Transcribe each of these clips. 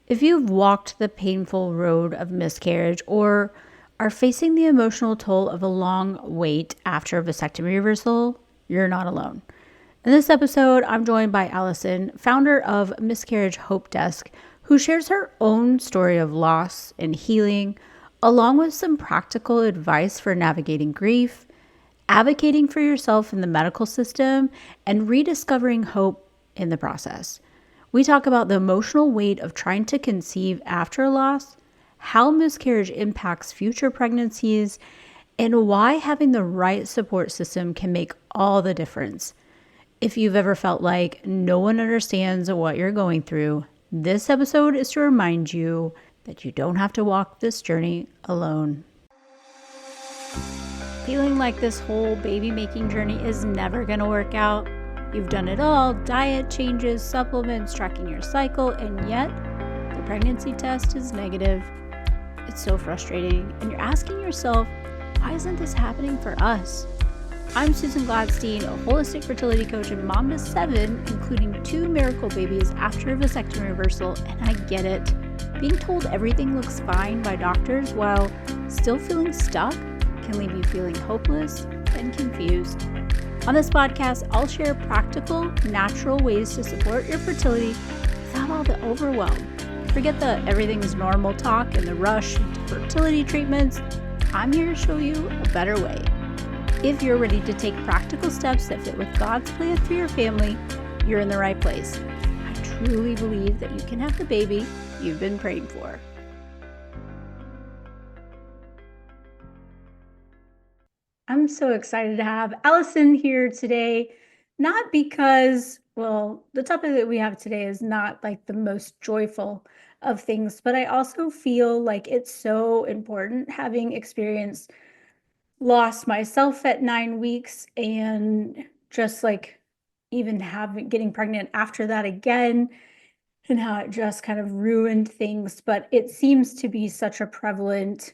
If you've walked the painful road of miscarriage or are facing the emotional toll of a long wait after a vasectomy reversal, you're not alone. In this episode, I'm joined by Allison, founder of Miscarriage Hope Desk, who shares her own story of loss and healing, along with some practical advice for navigating grief, advocating for yourself in the medical system, and rediscovering hope in the process. We talk about the emotional weight of trying to conceive after loss, how miscarriage impacts future pregnancies, and why having the right support system can make all the difference. If you've ever felt like no one understands what you're going through, this episode is to remind you that you don't have to walk this journey alone. Feeling like this whole baby making journey is never going to work out. You've done it all, diet changes, supplements, tracking your cycle, and yet the pregnancy test is negative. It's so frustrating, and you're asking yourself, why isn't this happening for us? I'm Susan Gladstein, a holistic fertility coach and mom to 7, including 2 miracle babies after a vasectomy reversal, and I get it. Being told everything looks fine by doctors while still feeling stuck can leave you feeling hopeless and confused. On this podcast, I'll share practical, natural ways to support your fertility without all the overwhelm. Forget the everything's normal talk and the rush into fertility treatments. I'm here to show you a better way. If you're ready to take practical steps that fit with God's plan for your family, you're in the right place. I truly believe that you can have the baby you've been praying for. I'm so excited to have Allison here today, not because, well, the topic that we have today is not like the most joyful of things, but I also feel like it's so important, having experienced loss myself at 9 weeks and just like even getting pregnant after that again, and how it just kind of ruined things. But it seems to be such a prevalent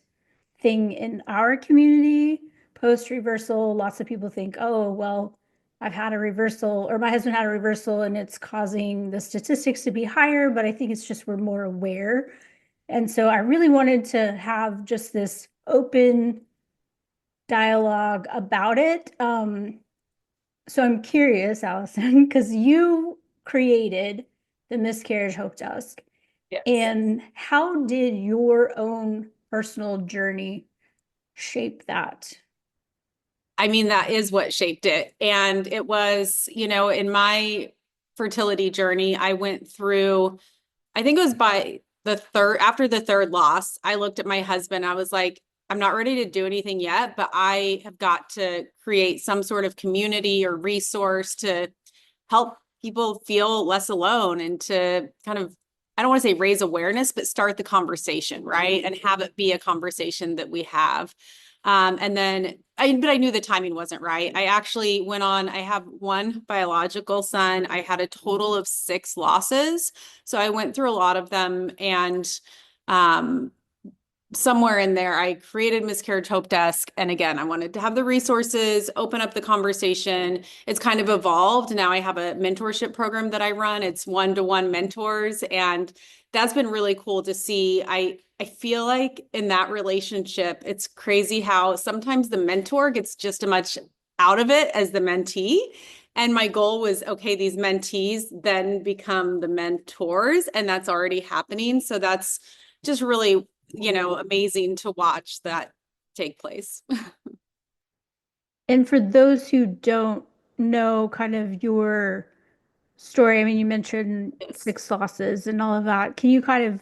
thing in our community. Post reversal, lots of people think, oh, well, I've had a reversal, or my husband had a reversal, and it's causing the statistics to be higher. But I think it's just we're more aware. And so I really wanted to have just this open dialogue about it. So I'm curious, Allison, because you created the Miscarriage Hope Desk. Yes. And how did your own personal journey shape that? I mean, that is what shaped it. And it was, in my fertility journey, I went through, I think it was after the third loss, I looked at my husband. I was like, I'm not ready to do anything yet, but I have got to create some sort of community or resource to help people feel less alone and to kind of, I don't want to say raise awareness, but start the conversation, right? And have it be a conversation that we have. But I knew the timing wasn't right. I actually I have 1 biological son. I had a total of 6 losses. So I went through a lot of them, and somewhere in there, I created Miscarriage Hope Desk. And again, I wanted to have the resources, open up the conversation. It's kind of evolved. Now I have a mentorship program that I run. It's 1-to-1 mentors. And that's been really cool to see. I feel like in that relationship, it's crazy how sometimes the mentor gets just as much out of it as the mentee. And my goal was, okay, these mentees then become the mentors, and that's already happening. So that's just really amazing to watch that take place. And for those who don't know kind of your story, I mean, you mentioned 6 losses and all of that. Can you kind of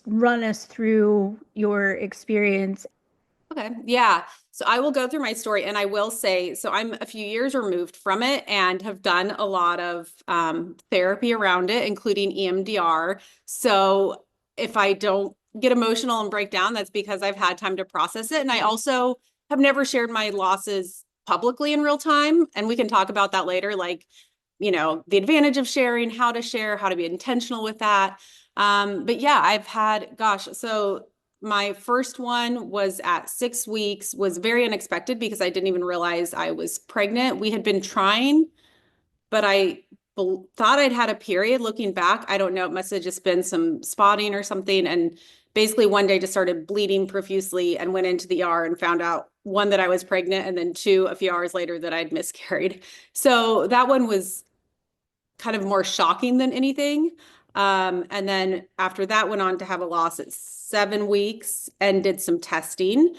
run us through your experience? Okay. Yeah. So I will go through my story, and I will say, so I'm a few years removed from it and have done a lot of therapy around it, including EMDR. So if I don't get emotional and break down, that's because I've had time to process it. And I also have never shared my losses publicly in real time. And we can talk about that later, like, the advantage of sharing, how to share, how to be intentional with that. But yeah, I've had, so my first one was at 6 weeks, was very unexpected because I didn't even realize I was pregnant. We had been trying, but I thought I'd had a period. Looking back, I don't know, it must have just been some spotting or something. And basically one day just started bleeding profusely and went into the ER and found out, one, that I was pregnant, and then two, a few hours later, that I'd miscarried. So that one was kind of more shocking than anything. And then after that, went on to have a loss at 7 weeks and did some testing.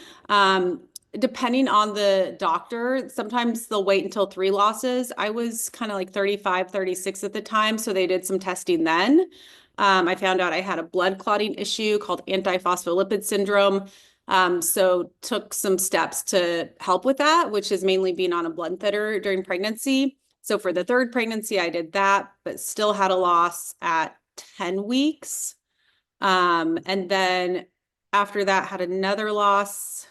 Depending on the doctor, sometimes they'll wait until 3 losses. I was kind of like 35, 36 at the time, so they did some testing then. I found out I had a blood clotting issue called antiphospholipid syndrome. So took some steps to help with that, which is mainly being on a blood thinner during pregnancy. So for the third pregnancy, I did that, but still had a loss at 10 weeks. And then after that, had another loss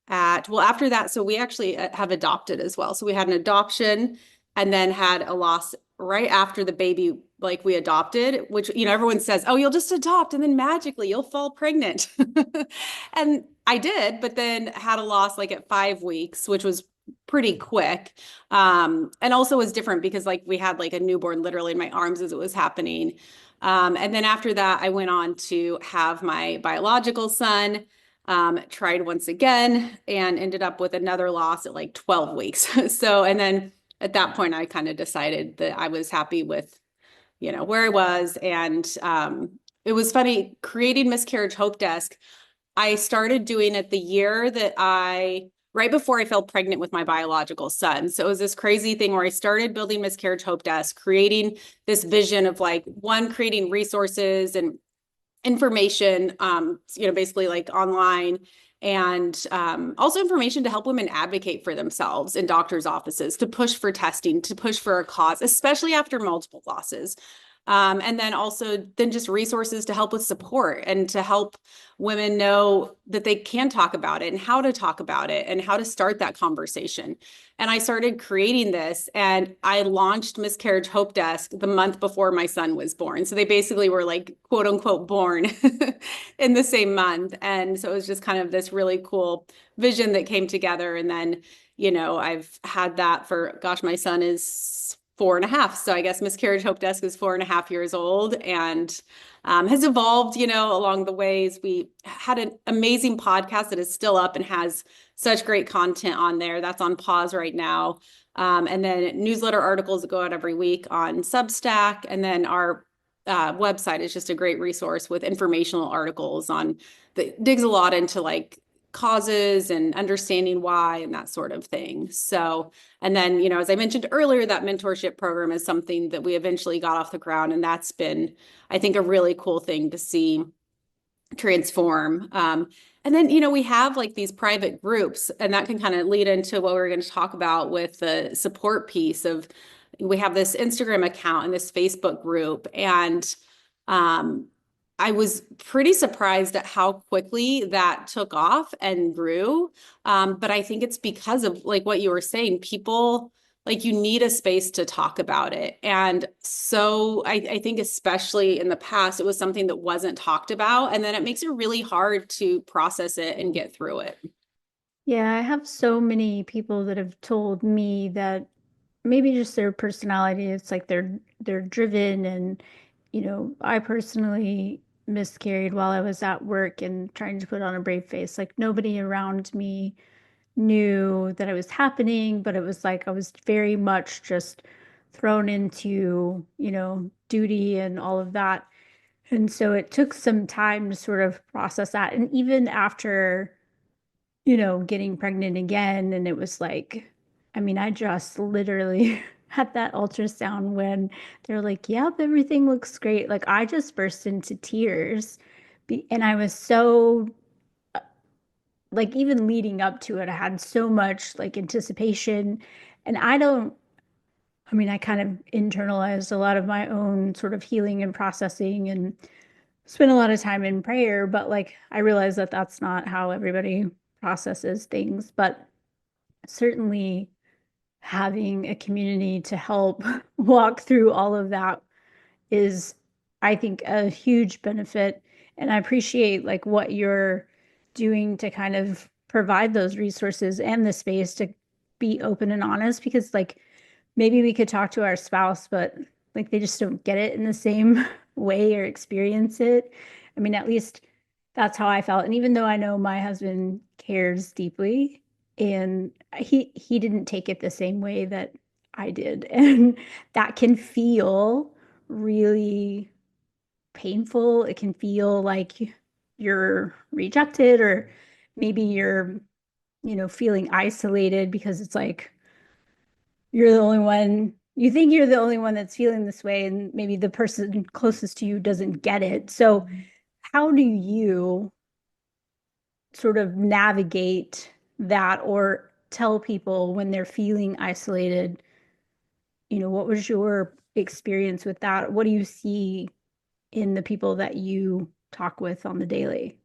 after that, so we actually have adopted as well. So we had an adoption and then had a loss right after the baby, like we adopted, which, everyone says, oh, you'll just adopt and then magically you'll fall pregnant. And I did, but then had a loss like at 5 weeks, which was pretty quick. And also was different because like we had like a newborn literally in my arms as it was happening. And then after that, I went on to have my biological son. Tried once again and ended up with another loss at like 12 weeks. So, and then at that point, I kind of decided that I was happy with, where I was. And it was funny creating Miscarriage Hope Desk. I started doing it the year that right before I fell pregnant with my biological son. So it was this crazy thing where I started building Miscarriage Hope Desk, creating this vision of like, one, creating resources and information, basically like online, and also information to help women advocate for themselves in doctors' offices, to push for testing, to push for a cause, especially after multiple losses. And then also then just resources to help with support and to help women know that they can talk about it and how to talk about it and how to start that conversation. And I started creating this, and I launched Miscarriage Hope Desk the month before my son was born. So they basically were like, quote unquote, born in the same month. And so it was just kind of this really cool vision that came together. And then, I've had that for, gosh, my son is 4.5. So I guess Miscarriage Hope Desk is 4.5 years old and has evolved, along the ways. We had an amazing podcast that is still up and has such great content on there. That's on pause right now. And then newsletter articles that go out every week on Substack. And then our website is just a great resource with informational articles that digs a lot into like causes and understanding why and that sort of thing. So, and then, as I mentioned earlier, that mentorship program is something that we eventually got off the ground. And that's been, I think, a really cool thing to see transform. And then, we have like these private groups, and that can kind of lead into what we're going to talk about with the support piece of, we have this Instagram account and this Facebook group. And I was pretty surprised at how quickly that took off and grew. But I think it's because of like what you were saying, people, like, you need a space to talk about it. And so I think especially in the past, it was something that wasn't talked about. And then it makes it really hard to process it and get through it. Yeah, I have so many people that have told me that maybe just their personality, it's like they're driven, and I personally miscarried while I was at work and trying to put on a brave face. Like, nobody around me knew that it was happening, but it was like I was very much just thrown into, duty and all of that. And so it took some time to sort of process that. And even after, getting pregnant again, and it was like, I mean, I just literally had that ultrasound when they're like, yep, everything looks great. Like, I just burst into tears. And I was so, like, even leading up to it, I had so much like anticipation. And I mean, I kind of internalized a lot of my own sort of healing and processing and spent a lot of time in prayer. But like, I realized that that's not how everybody processes things. But certainly having a community to help walk through all of that is, I think, a huge benefit. And I appreciate like what you're doing to kind of provide those resources and the space to be open and honest, because like maybe we could talk to our spouse, but like they just don't get it in the same way or experience it. I mean, at least that's how I felt. And even though I know my husband cares deeply, and he didn't take it the same way that I did. And that can feel really painful. It can feel like you're rejected, or maybe you're, feeling isolated because it's like you're the only one, you think you're the only one that's feeling this way, and maybe the person closest to you doesn't get it. So, how do you sort of navigate that or tell people when they're feeling isolated? What was your experience with that? What do you see in the people that you talk with on the daily?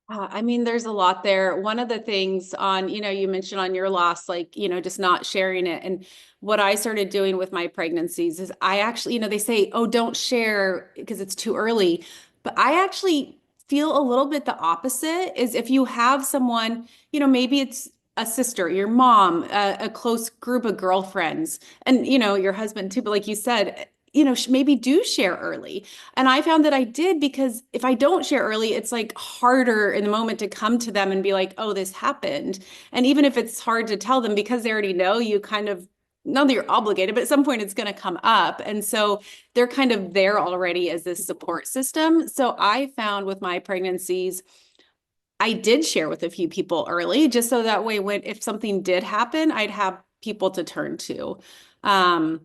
I mean, there's a lot there. One of the things on, you mentioned on your loss, like, just not sharing it. And what I started doing with my pregnancies is I actually, they say, oh, don't share because it's too early. But I actually feel a little bit the opposite is if you have someone, maybe it's a sister, your mom, a close group of girlfriends, and, your husband too. But like you said, maybe do share early. And I found that I did because if I don't share early, it's like harder in the moment to come to them and be like, oh, this happened. And even if it's hard to tell them because they already know, you kind of, not that you're obligated, but at some point it's going to come up. And so they're kind of there already as this support system. So I found with my pregnancies, I did share with a few people early, just so that way when if something did happen, I'd have people to turn to. Um,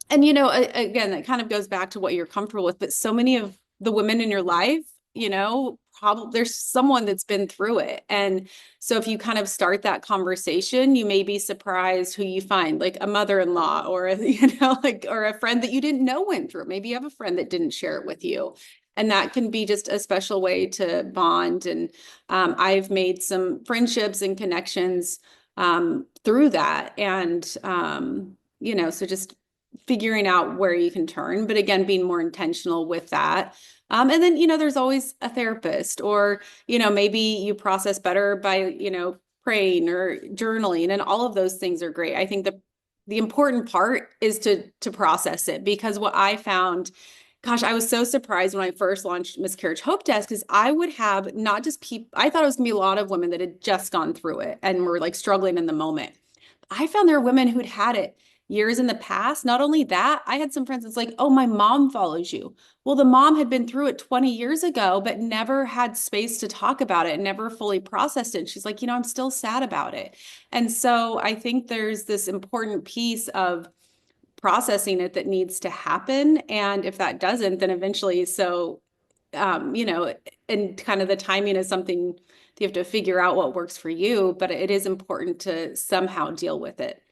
and again, that kind of goes back to what you're comfortable with, but so many of the women in your life, probably there's someone that's been through it. And so if you kind of start that conversation, you may be surprised who you find, like a mother-in-law or like or a friend that you didn't know went through it. Maybe you have a friend that didn't share it with you. And that can be just a special way to bond. And I've made some friendships and connections through that. And so just figuring out where you can turn, but again, being more intentional with that. And then, there's always a therapist, or, maybe you process better by, praying or journaling, and all of those things are great. I think the important part is to process it, because what I found, gosh, I was so surprised when I first launched Miscarriage Hope Desk, because I would have not just people, I thought it was gonna be a lot of women that had just gone through it and were like struggling in the moment. I found there were women who'd had it years in the past. Not only that, I had some friends that's like, oh, my mom follows you. Well, the mom had been through it 20 years ago, but never had space to talk about it, never fully processed it. She's like, I'm still sad about it. And so I think there's this important piece of processing it that needs to happen. And if that doesn't, then eventually, and kind of the timing is something you have to figure out what works for you, but it is important to somehow deal with it.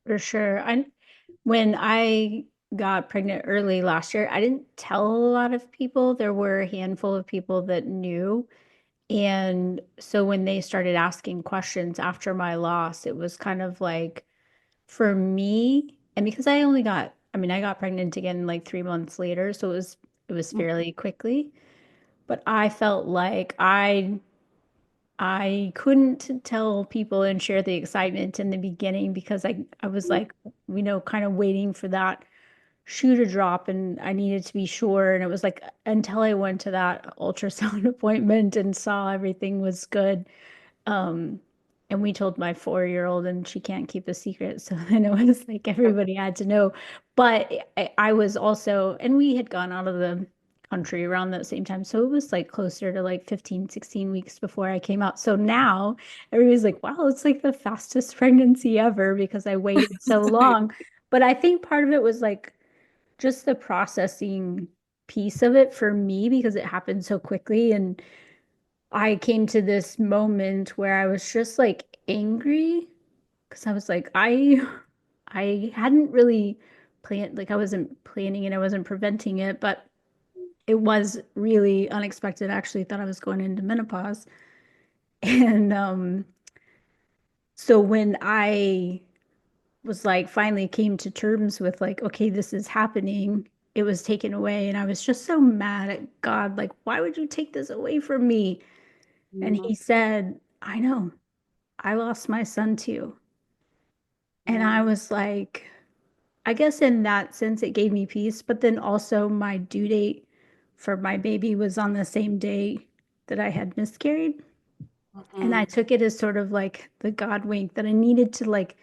For sure. When I got pregnant early last year, I didn't tell a lot of people. There were a handful of people that knew. And so when they started asking questions after my loss, it was kind of like for me, and because I got pregnant again like 3 months later, so it was fairly quickly. But I felt like I couldn't tell people and share the excitement in the beginning because I was like, kind of waiting for that shoe to drop, and I needed to be sure. And it was like until I went to that ultrasound appointment and saw everything was good. Um, and we told my 4-year-old, and she can't keep a secret. So then it was like everybody had to know. But I was also, and we had gone out of the country around that same time. So it was like closer to like 15, 16 weeks before I came out. So now everybody's like, wow, it's like the fastest pregnancy ever because I waited so long. But I think part of it was like just the processing piece of it for me because it happened so quickly. And I came to this moment where I was just like angry because I was like, I hadn't really planned, like I wasn't planning it, I wasn't preventing it, but it was really unexpected. I actually thought I was going into menopause. And so when I was like finally came to terms with like, okay, this is happening, it was taken away. And I was just so mad at God, like, why would you take this away from me? And Mhm. he said, I know, I lost my son too. And Yeah. I was like, I guess in that sense, it gave me peace. But then also, my due date for my baby was on the same day that I had miscarried. And I Mhm. took it as sort of like the God wink that I needed to like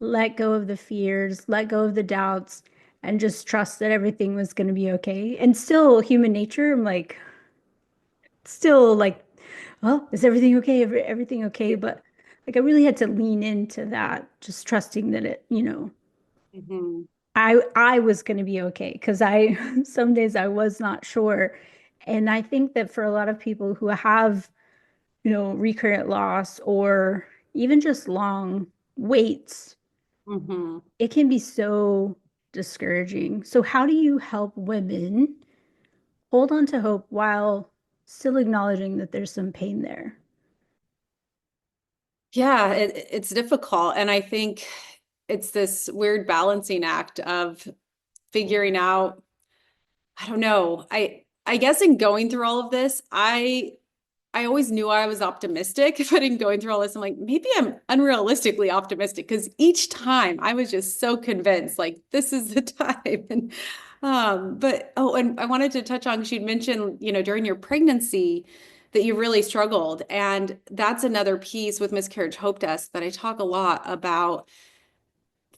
let go of the fears, let go of the doubts, and just trust that everything was going to be okay. And still, human nature, I'm like, still like, well, is everything okay? Everything okay? But like, I really had to lean into that, just trusting that Mhm. I was going to be okay because I some days I was not sure. And I think that for a lot of people who have, recurrent loss or even just long waits, Mhm. it can be so discouraging. So how do you help women hold on to hope while still acknowledging that there's some pain there? Yeah, it's difficult. And I think it's this weird balancing act of figuring out, I don't know. I guess in going through all of this, I always knew I was optimistic, but in going through all this, I'm like, maybe I'm unrealistically optimistic because each time I was just so convinced, like, this is the time. But oh, and I wanted to touch on, she'd mentioned, during your pregnancy that you really struggled. And that's another piece with Miscarriage Hope Desk that I talk a lot about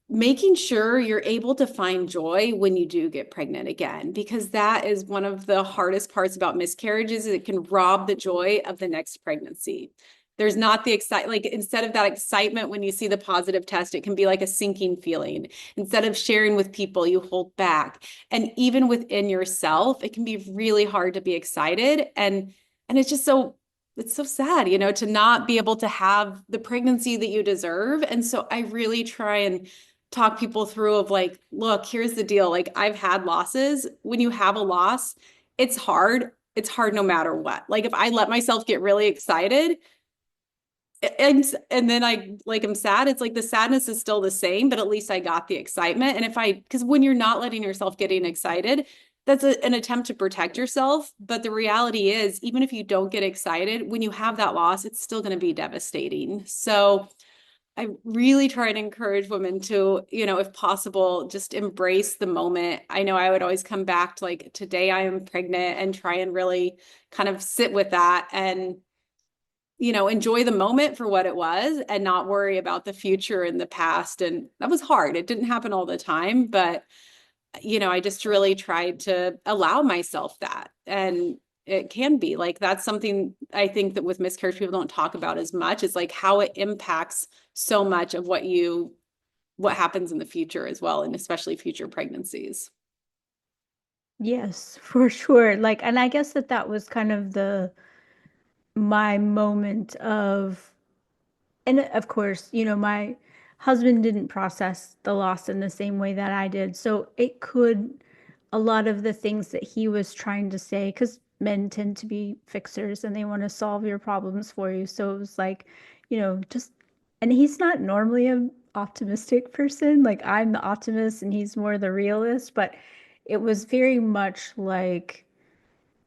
making sure you're able to find joy when you do get pregnant again, because that is one of the hardest parts about miscarriages is it can rob the joy of the next pregnancy. There's not the like instead of that excitement when you see the positive test, it can be like a sinking feeling. Instead of sharing with people, you hold back. And even within yourself, it can be really hard to be excited. And it's just it's so sad, to not be able to have the pregnancy that you deserve. And so I really try and talk people through of like, look, here's the deal. Like I've had losses. When you have a loss, it's hard. It's hard no matter what. Like if I let myself get really excited and then I like I'm sad, it's like the sadness is still the same, but at least I got the excitement. And because when you're not letting yourself getting excited, that's an attempt to protect yourself. But the reality is, even if you don't get excited, when you have that loss, it's still going to be devastating. So I really try to encourage women to, if possible, just embrace the moment. I know I would always come back to like, today I am pregnant and try and really kind of sit with that and, enjoy the moment for what it was and not worry about the future and the past. And that was hard. It didn't happen all the time, but I just really tried to allow myself that. And it can be like that's something I think that with miscarriage people don't talk about as much is like how it impacts so much of what happens in the future as well, and especially future pregnancies. Yes, for sure. Like, and I guess that was kind of the my moment of, and of course, my husband didn't process the loss in the same way that I did. So it could, a lot of the things that he was trying to say, because men tend to be fixers and they want to solve your problems for you. So it was like, just, and he's not normally an optimistic person. Like I'm the optimist and he's more the realist, but it was very much like,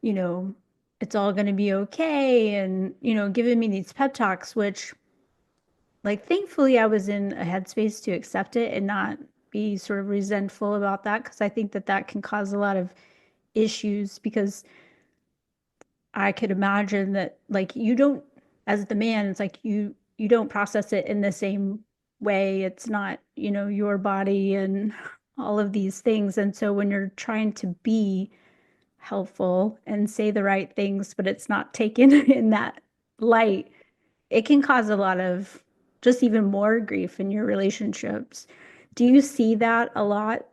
you know, it's all going to be okay. And, giving me these pep talks, which, like, thankfully, I was in a headspace to accept it and not be sort of resentful about that because I think that that can cause a lot of issues because I could imagine that, like, you don't, as the man, it's like you don't process it in the same way. It's not, your body and all of these things. And so when you're trying to be helpful and say the right things, but it's not taken in that light, it can cause a lot of just even more grief in your relationships. Do you see that a lot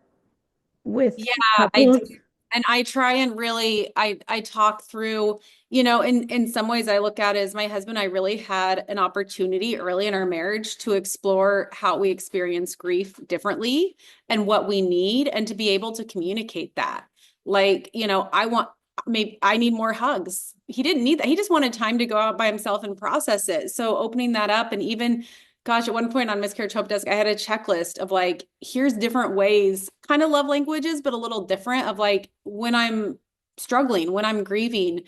Yeah, with I do. couples? And I try and really I talk through, in some ways I look at it as my husband, I really had an opportunity early in our marriage to explore how we experience grief differently and what we need and to be able to communicate that. Like, maybe I need more hugs. He didn't need that. He just wanted time to go out by himself and process it. So opening that up and even gosh, at one point on Miscarriage Hope Desk, I had a checklist of like, here's different ways, kind of love languages, but a little different of like when I'm struggling, when I'm grieving,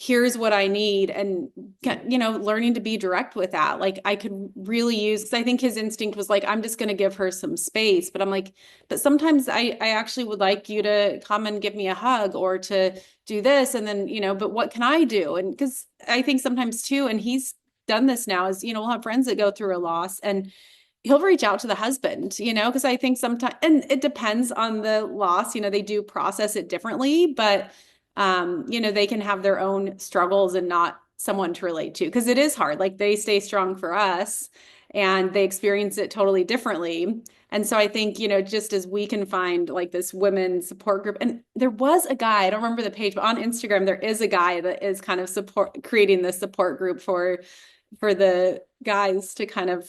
here's what I need. And, learning to be direct with that. Like I could really use, because I think his instinct was like, I'm just going to give her some space. But I'm like, but sometimes I actually would like you to come and give me a hug or to do this. And then, but what can I do? And because I think sometimes too, and he's done this now, is, we'll have friends that go through a loss and he'll reach out to the husband, because I think sometimes, and it depends on the loss, they do process it differently, but, they can have their own struggles and not someone to relate to, because it is hard. Like they stay strong for us and they experience it totally differently. And so I think, just as we can find like this women support group, and there was a guy, I don't remember the page, but on Instagram, there is a guy that is kind of creating this support group for the guys to kind of,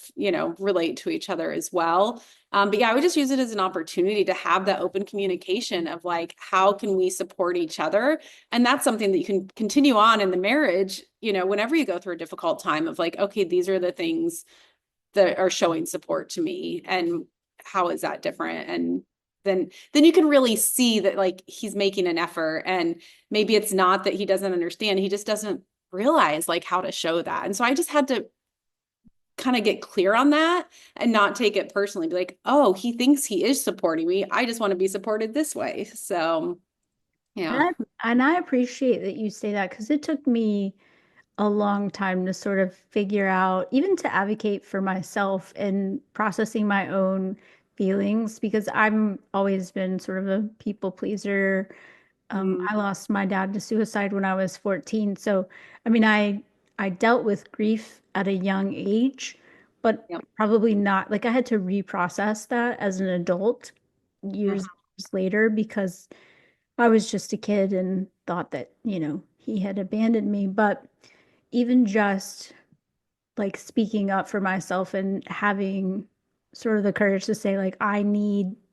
relate to each other as well. But yeah, I would just use it as an opportunity to have that open communication of like, how can we support each other? And that's something that you can continue on in the marriage, whenever you go through a difficult time of like, okay, these are the things that are showing support to me. And how is that different? And then you can really see that like he's making an effort, and maybe it's not that he doesn't understand. He just doesn't realize like how to show that. And so I just had to kind of get clear on that and not take it personally. Be like, oh, he thinks he is supporting me. I just want to be supported this way. So, And yeah. I appreciate that you say that because it took me a long time to sort of figure out, even to advocate for myself and processing my own feelings, because I'm always been sort of a people pleaser. Mm, I lost my dad to suicide when I was 14. So, I mean, I dealt with grief at a young age, but yep. probably not like I had to reprocess that as an adult years Mhm. later because I was just a kid and thought that, he had abandoned me. But even just like speaking up for myself and having sort of the courage to say like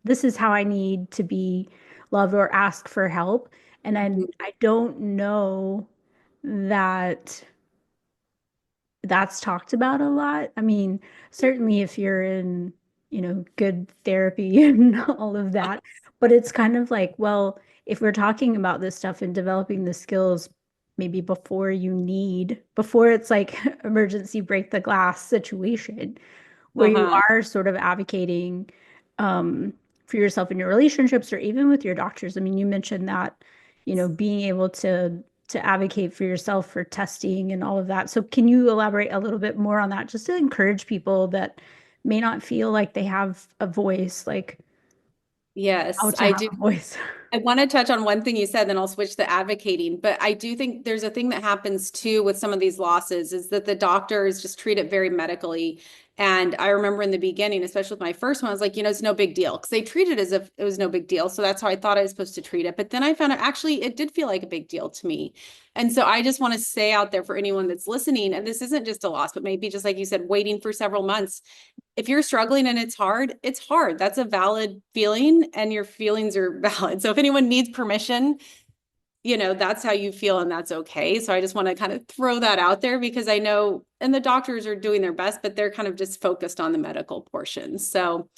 this is how I need to be loved or ask for help. And I don't know that that's talked about a lot. I mean, certainly if you're in, good therapy and all of that, but it's kind of like, well, if we're talking about this stuff and developing the skills maybe before it's like emergency break the glass situation where you Uh-huh. are sort of advocating um, for yourself in your relationships or even with your doctors. I mean, you mentioned that, being able to advocate for yourself for testing and all of that. So can you elaborate a little bit more on that just to encourage people that may not feel like they have a voice, like how Yes, to I have do. a voice? I want to touch on one thing you said, then I'll switch to advocating. But I do think there's a thing that happens too with some of these losses is that the doctors just treat it very medically. And I remember in the beginning, especially with my first one, I was like, it's no big deal because they treated it as if it was no big deal. So that's how I thought I was supposed to treat it. But then I found out actually it did feel like a big deal to me. And so I just want to say out there for anyone that's listening, and this isn't just a loss, but maybe just like you said, waiting for several months, if you're struggling and it's hard, it's hard. That's a valid feeling and your feelings are valid. So if anyone needs permission, that's how you feel and that's okay. So I just want to kind of throw that out there because I know, and the doctors are doing their best, but they're kind of just focused on the medical portions. So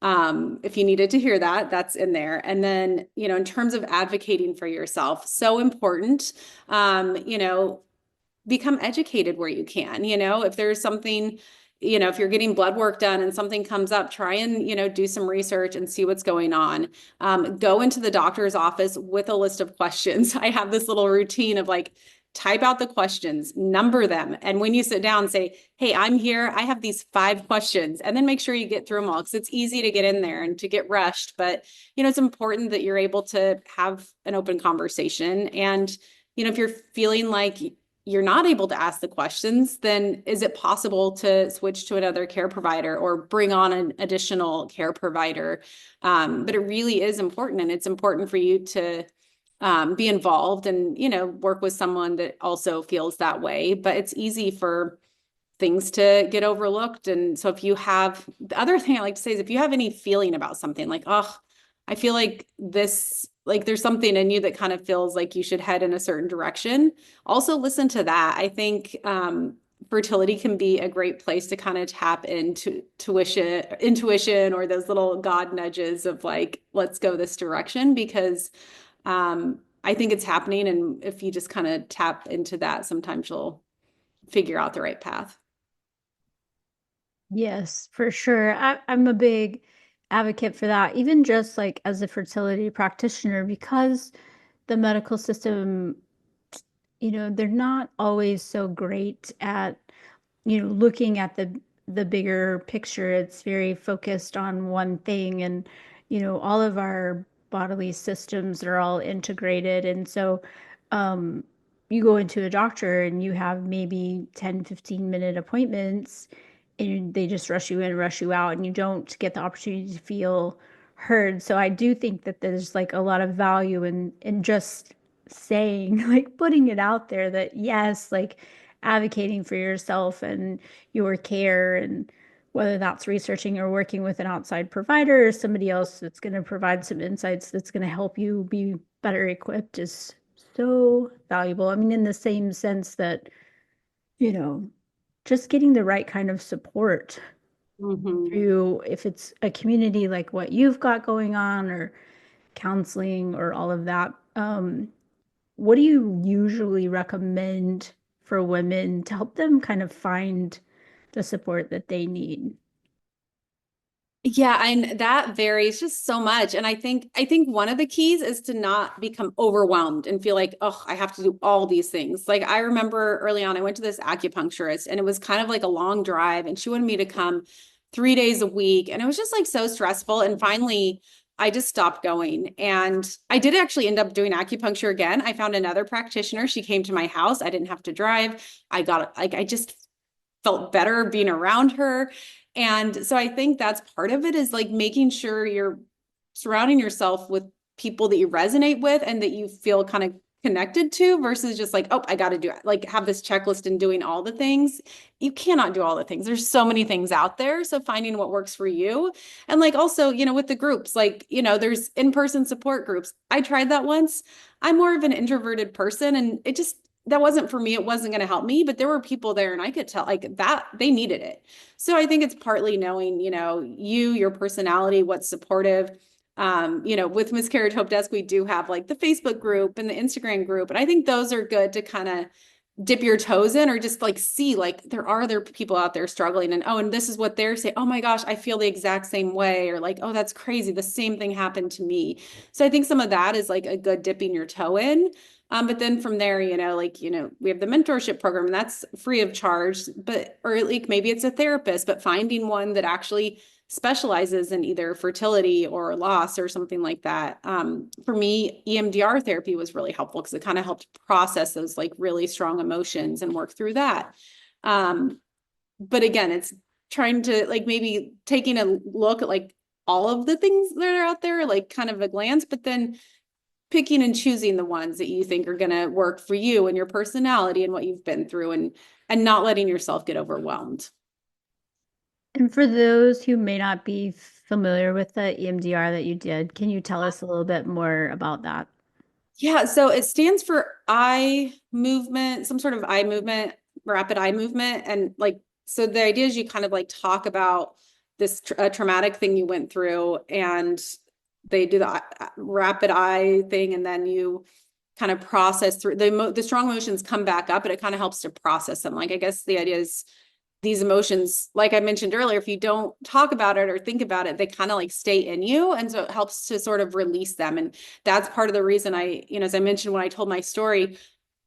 if you needed to hear that, that's in there. And then, in terms of advocating for yourself, so important, become educated where you can, if there's something, if you're getting blood work done and something comes up, try and, do some research and see what's going on. Go into the doctor's office with a list of questions. I have this little routine of like, type out the questions, number them. And when you sit down, say, hey, I'm here. I have these 5 questions. And then make sure you get through them all because it's easy to get in there and to get rushed. But, it's important that you're able to have an open conversation. And, if you're feeling like you're not able to ask the questions, then is it possible to switch to another care provider or bring on an additional care provider? But it really is important. And it's important for you to be involved and, work with someone that also feels that way. But it's easy for things to get overlooked. And so if you have, the other thing I like to say is if you have any feeling about something like, oh, I feel like this, like there's something in you that kind of feels like you should head in a certain direction, also listen to that. I think fertility can be a great place to kind of tap into intuition or those little God nudges of like, let's go this direction because I think it's happening. And if you just kind of tap into that, sometimes you'll figure out the right path. Yes, for sure. I'm a big advocate for that, even just like as a fertility practitioner, because the medical system, they're not always so great at, looking at the bigger picture. It's very focused on one thing, and all of our bodily systems are all integrated. And so um you go into a doctor and you have maybe 10-15 minute appointments, and they just rush you in, rush you out, and you don't get the opportunity to feel heard. So I do think that there's like a lot of value in just saying, like putting it out there, that yes, like advocating for yourself and your care, and whether that's researching or working with an outside provider or somebody else that's going to provide some insights that's going to help you be better equipped, is so valuable. I mean, in the same sense that, you know, just getting the right kind of support Mhm. through, if it's a community like what you've got going on, or counseling or all of that. What do you usually recommend for women to help them kind of find the support that they need? Yeah, and that varies just so much. And I think one of the keys is to not become overwhelmed and feel like, oh, I have to do all these things. Like I remember early on, I went to this acupuncturist and it was kind of like a long drive, and she wanted me to come 3 days a week. And it was just like so stressful. And finally, I just stopped going. And I did actually end up doing acupuncture again. I found another practitioner. She came to my house. I didn't have to drive. I just felt better being around her. And so I think that's part of it, is like making sure you're surrounding yourself with people that you resonate with and that you feel kind of connected to, versus just like, oh, I got to do it. Like have this checklist and doing all the things. You cannot do all the things. There's so many things out there. So finding what works for you. And like also, with the groups, like, there's in-person support groups. I tried that once. I'm more of an introverted person, and that wasn't for me. It wasn't going to help me, but there were people there and I could tell like that they needed it. So I think it's partly knowing, your personality, what's supportive. With Miscarriage Hope Desk, we do have like the Facebook group and the Instagram group. And I think those are good to kind of dip your toes in, or just like see like there are other people out there struggling, and and this is what they're saying. Oh my gosh, I feel the exact same way, or like, oh, that's crazy. The same thing happened to me. So I think some of that is like a good dipping your toe in. But then from there, we have the mentorship program, and that's free of charge, but, or like maybe it's a therapist, but finding one that actually specializes in either fertility or loss or something like that. For me, EMDR therapy was really helpful because it kind of helped process those like really strong emotions and work through that. Um, but again, it's trying to like maybe taking a look at like all of the things that are out there, like kind of a glance, but then picking and choosing the ones that you think are going to work for you and your personality and what you've been through, and not letting yourself get overwhelmed. And for those who may not be familiar with the EMDR that you did, can you tell us a little bit more about that? Yeah, so it stands for eye movement, some sort of eye movement, rapid eye movement. And like, so the idea is you kind of like talk about this traumatic thing you went through, and they do the rapid eye thing, and then you kind of process through the strong emotions come back up, and it kind of helps to process them. Like, I guess the idea is these emotions, like I mentioned earlier, if you don't talk about it or think about it, they kind of like stay in you. And so it helps to sort of release them. And that's part of the reason as I mentioned, when I told my story,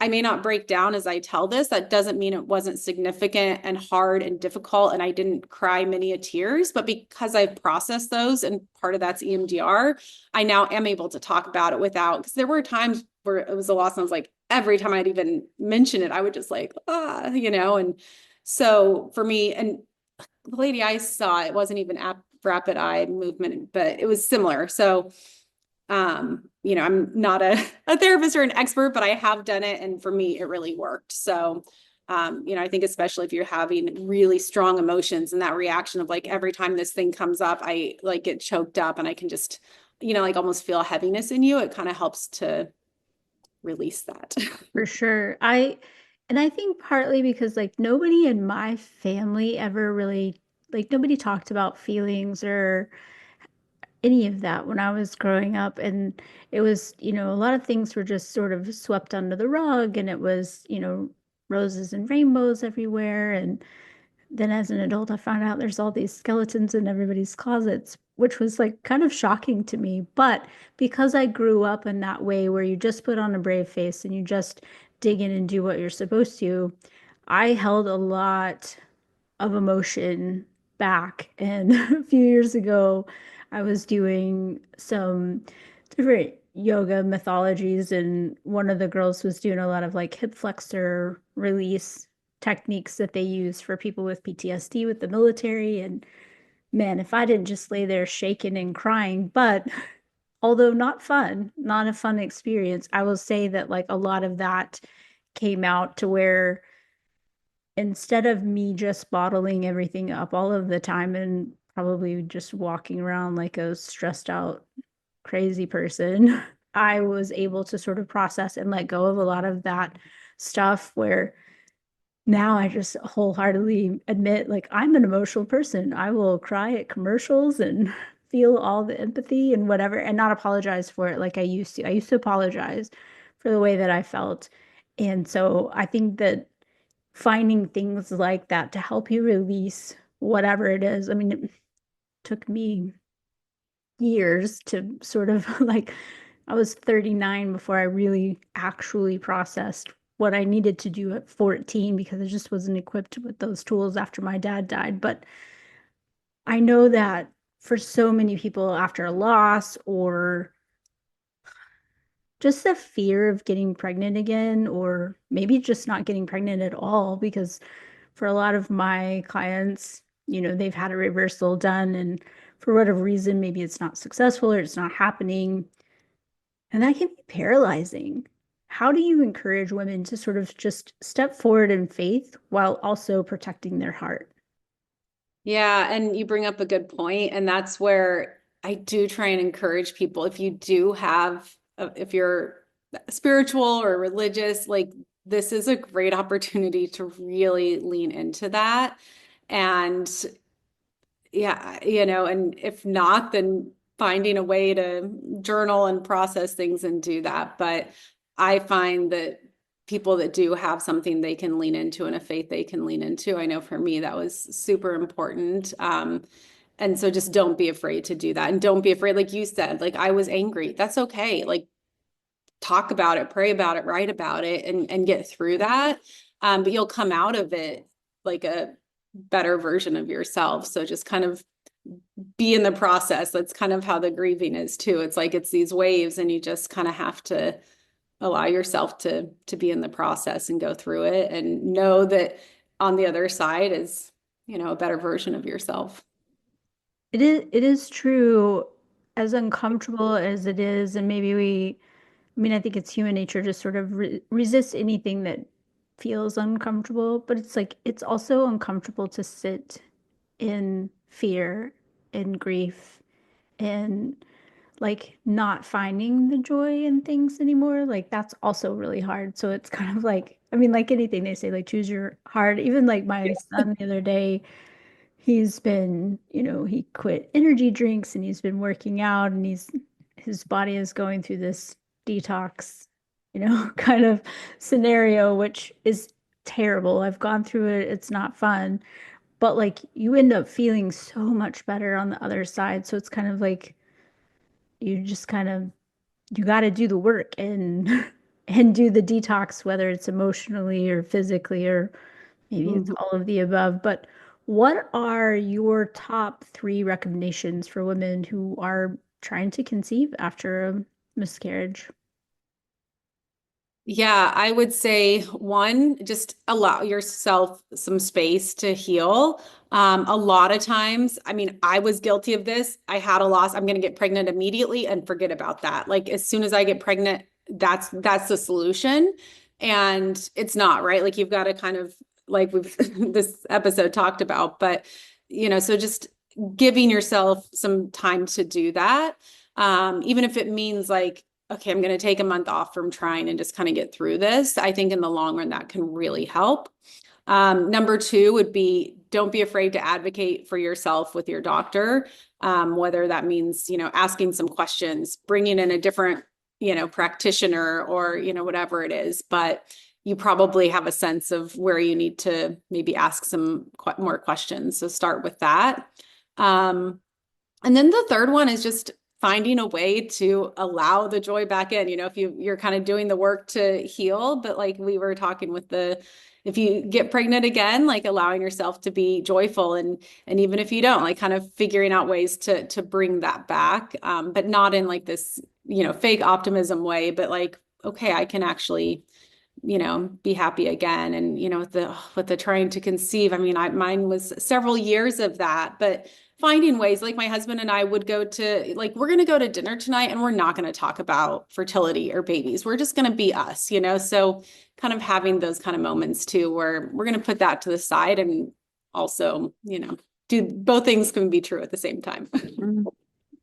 I may not break down as I tell this. That doesn't mean it wasn't significant and hard and difficult, and I didn't cry many a tears, but because I've processed those, and part of that's EMDR, I now am able to talk about it without, because there were times where it was a loss and I was like, every time I'd even mention it, I would just like, and so for me, and the lady I saw, it wasn't even rapid eye movement, but it was similar. So, I'm not a therapist or an expert, but I have done it. And for me, it really worked. So, I think especially if you're having really strong emotions and that reaction of like every time this thing comes up, I like get choked up and I can just, like almost feel a heaviness in you. It kind of helps to release that. For sure. I think partly because like nobody in my family ever really, like nobody talked about feelings, or any of that when I was growing up. And it was, a lot of things were just sort of swept under the rug, and it was, roses and rainbows everywhere. And then as an adult, I found out there's all these skeletons in everybody's closets, which was like kind of shocking to me. But because I grew up in that way where you just put on a brave face and you just dig in and do what you're supposed to, I held a lot of emotion back. And a few years ago, I was doing some different yoga mythologies, and one of the girls was doing a lot of like hip flexor release techniques that they use for people with PTSD with the military. And man, if I didn't just lay there shaking and crying, but although not fun, not a fun experience, I will say that like a lot of that came out to where instead of me just bottling everything up all of the time and probably just walking around like a stressed out crazy person, I was able to sort of process and let go of a lot of that stuff where now I just wholeheartedly admit like I'm an emotional person. I will cry at commercials and feel all the empathy and whatever and not apologize for it like I used to. I used to apologize for the way that I felt. And so I think that finding things like that to help you release whatever it is. I mean, it took me years to sort of like, I was 39 before I really actually processed what I needed to do at 14 because I just wasn't equipped with those tools after my dad died. But I know that for so many people after a loss or just the fear of getting pregnant again, or maybe just not getting pregnant at all, because for a lot of my clients, they've had a reversal done and for whatever reason, maybe it's not successful or it's not happening. And that can be paralyzing. How do you encourage women to sort of just step forward in faith while also protecting their heart? Yeah, and you bring up a good point, and that's where I do try and encourage people. If you do have, if you're spiritual or religious, like this is a great opportunity to really lean into that. And yeah, and if not, then finding a way to journal and process things and do that. But I find that people that do have something they can lean into and a faith they can lean into, I know for me that was super important. And so just don't be afraid to do that. And don't be afraid, like you said, like I was angry. That's okay. Like talk about it, pray about it, write about it, and get through that. But you'll come out of it like a better version of yourself. So just kind of be in the process. That's kind of how the grieving is too. It's like it's these waves, and you just kind of have to allow yourself to be in the process and go through it and know that on the other side is, a better version of yourself. It is true, as uncomfortable as it is, and maybe I mean, I think it's human nature to sort of resist anything that feels uncomfortable, but it's like it's also uncomfortable to sit in fear and grief and like not finding the joy in things anymore. Like that's also really hard. So it's kind of like, I mean, like anything they say, like choose your heart. Even like my son the other day, he's been, he quit energy drinks and he's been working out, and his body is going through this detox, kind of scenario, which is terrible. I've gone through it. It's not fun, but like you end up feeling so much better on the other side. So it's kind of like you just kind of you got to do the work and and do the detox, whether it's emotionally or physically or maybe it's Mhm. all of the above. But what are your top three recommendations for women who are trying to conceive after a miscarriage? Yeah, I would say one, just allow yourself some space to heal. A lot of times, I mean, I was guilty of this. I had a loss. I'm going to get pregnant immediately and forget about that. Like as soon as I get pregnant, that's the solution. And it's not, right? Like you've got to kind of like we've this episode talked about, but so just giving yourself some time to do that. Even if it means like okay, I'm going to take a month off from trying and just kind of get through this. I think in the long run, that can really help. Number two would be don't be afraid to advocate for yourself with your doctor. whether that means, asking some questions, bringing in a different, practitioner or, whatever it is. But you probably have a sense of where you need to maybe ask some more questions. So start with that. And then the third one is just finding a way to allow the joy back in. If you're kind of doing the work to heal, but like we were talking with if you get pregnant again, like allowing yourself to be joyful, and even if you don't, like kind of figuring out ways to bring that back, but not in like this, fake optimism way, but like, okay, I can actually, be happy again. And, with the trying to conceive, I mean, mine was several years of that, but finding ways, like my husband and I would go to, like, we're going to go to dinner tonight and we're not going to talk about fertility or babies. We're just going to be us, so kind of having those kind of moments too, where we're going to put that to the side and also, do both things can be true at the same time.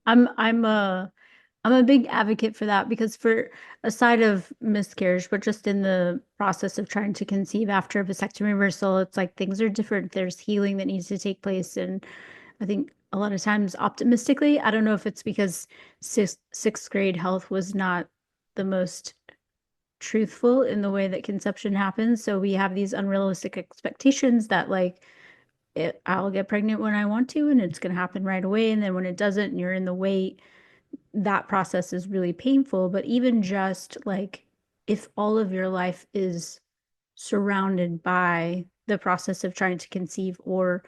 I'm a big advocate for that, because for aside of miscarriage, but just in the process of trying to conceive after a vasectomy reversal, it's like things are different. There's healing that needs to take place. And I think a lot of times optimistically, I don't know if it's because sixth grade health was not the most truthful in the way that conception happens. So we have these unrealistic expectations that like I'll get pregnant when I want to, and it's going to happen right away. And then when it doesn't, and you're in the wait, that process is really painful. But even just like if all of your life is surrounded by the process of trying to conceive, or,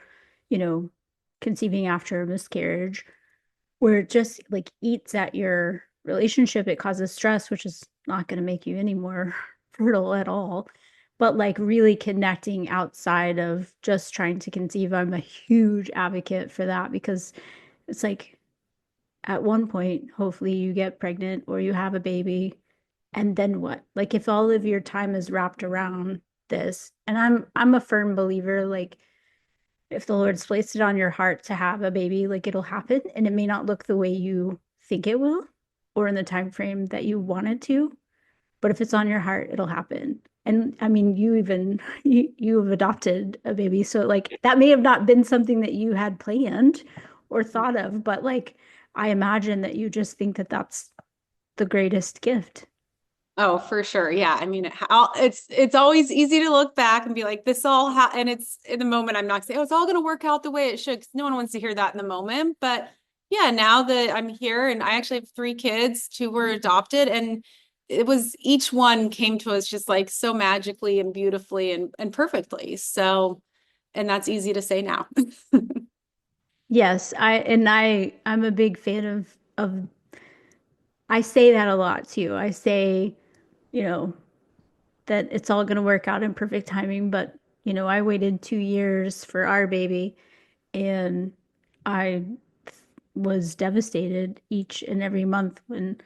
conceiving after a miscarriage, where it just like eats at your relationship, it causes stress, which is not going to make you any more fertile at all. But like really connecting outside of just trying to conceive, I'm a huge advocate for that, because it's like at one point, hopefully you get pregnant or you have a baby, and then what? Like if all of your time is wrapped around this, and I'm a firm believer, like if the Lord's placed it on your heart to have a baby, like it'll happen, and it may not look the way you think it will or in the time frame that you want it to, but if it's on your heart, it'll happen. And I mean, you even you have adopted a baby, so like that may have not been something that you had planned or thought of, but like I imagine that you just think that that's the greatest gift. Oh, for sure. Yeah. I mean, it's always easy to look back and be like, this all and it's in the moment. I'm not saying, oh, it's all going to work out the way it should, 'cause no one wants to hear that in the moment. But yeah, now that I'm here, and I actually have 3 kids, 2 were adopted, and it was, each one came to us just like so magically and beautifully and perfectly. So, and that's easy to say now. Yes, I'm a big fan of I say that a lot too. I say, you know, that it's all going to work out in perfect timing, but I waited 2 years for our baby, and I was devastated each and every month when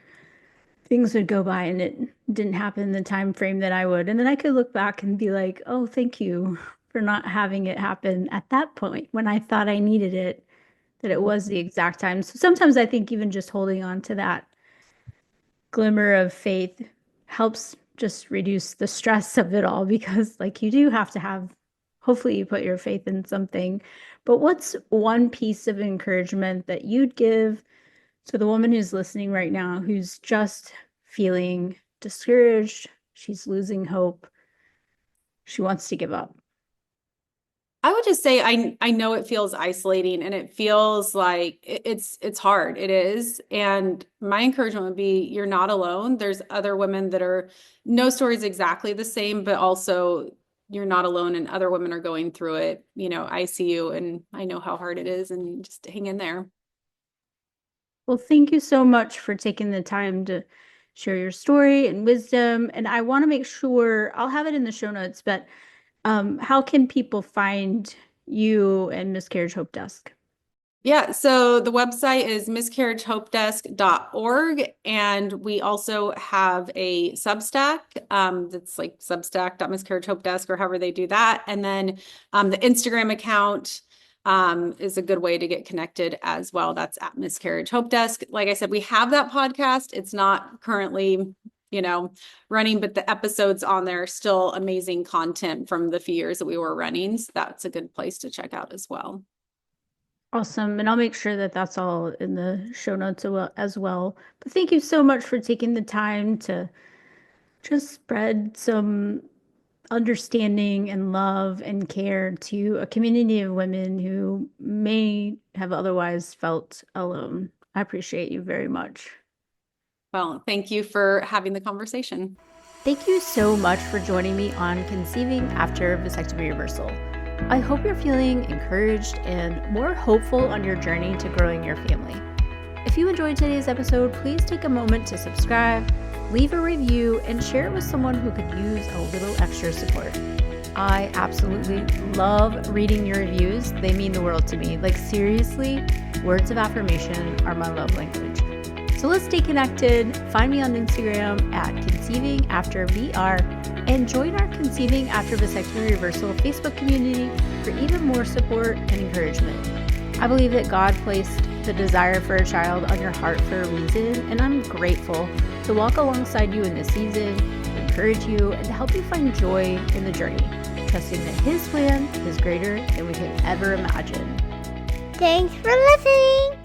things would go by and it didn't happen in the time frame that I would. And then I could look back and be like, "Oh, thank you for not having it happen at that point when I thought I needed it, that it was the exact time." So sometimes I think even just holding on to that glimmer of faith helps just reduce the stress of it all, because like you do have to have, hopefully you put your faith in something. But what's one piece of encouragement that you'd give to the woman who's listening right now, who's just feeling discouraged, she's losing hope, she wants to give up? I would just say I know it feels isolating, and it feels like it's hard. It is. And my encouragement would be, you're not alone. There's other women that are, no stories exactly the same, but also you're not alone, and other women are going through it. I see you, and I know how hard it is, and just hang in there. Well, thank you so much for taking the time to share your story and wisdom. And I want to make sure I'll have it in the show notes, but how can people find you and Miscarriage Hope Desk? Yeah, so the website is miscarriagehopedesk.org, and we also have a Substack, that's like substack.miscarriagehopedesk, or however they do that. And then the Instagram account is a good way to get connected as well. That's at Miscarriage Hope Desk. Like I said, we have that podcast. It's not currently, running, but the episodes on there are still amazing content from the few years that we were running. So that's a good place to check out as well. Awesome. And I'll make sure that that's all in the show notes as well. But thank you so much for taking the time to just spread some understanding and love and care to a community of women who may have otherwise felt alone. I appreciate you very much. Well, thank you for having the conversation. Thank you so much for joining me on Conceiving After Vasectomy Reversal. I hope you're feeling encouraged and more hopeful on your journey to growing your family. If you enjoyed today's episode, please take a moment to subscribe, leave a review, and share it with someone who could use a little extra support. I absolutely love reading your reviews. They mean the world to me. Like, seriously, words of affirmation are my love language. So let's stay connected. Find me on Instagram at conceivingaftervr and join our Conceiving After Vasectomy Reversal Facebook community for even more support and encouragement. I believe that God placed the desire for a child on your heart for a reason, and I'm grateful to walk alongside you in this season, to encourage you, and to help you find joy in the journey, trusting that His plan is greater than we could ever imagine. Thanks for listening.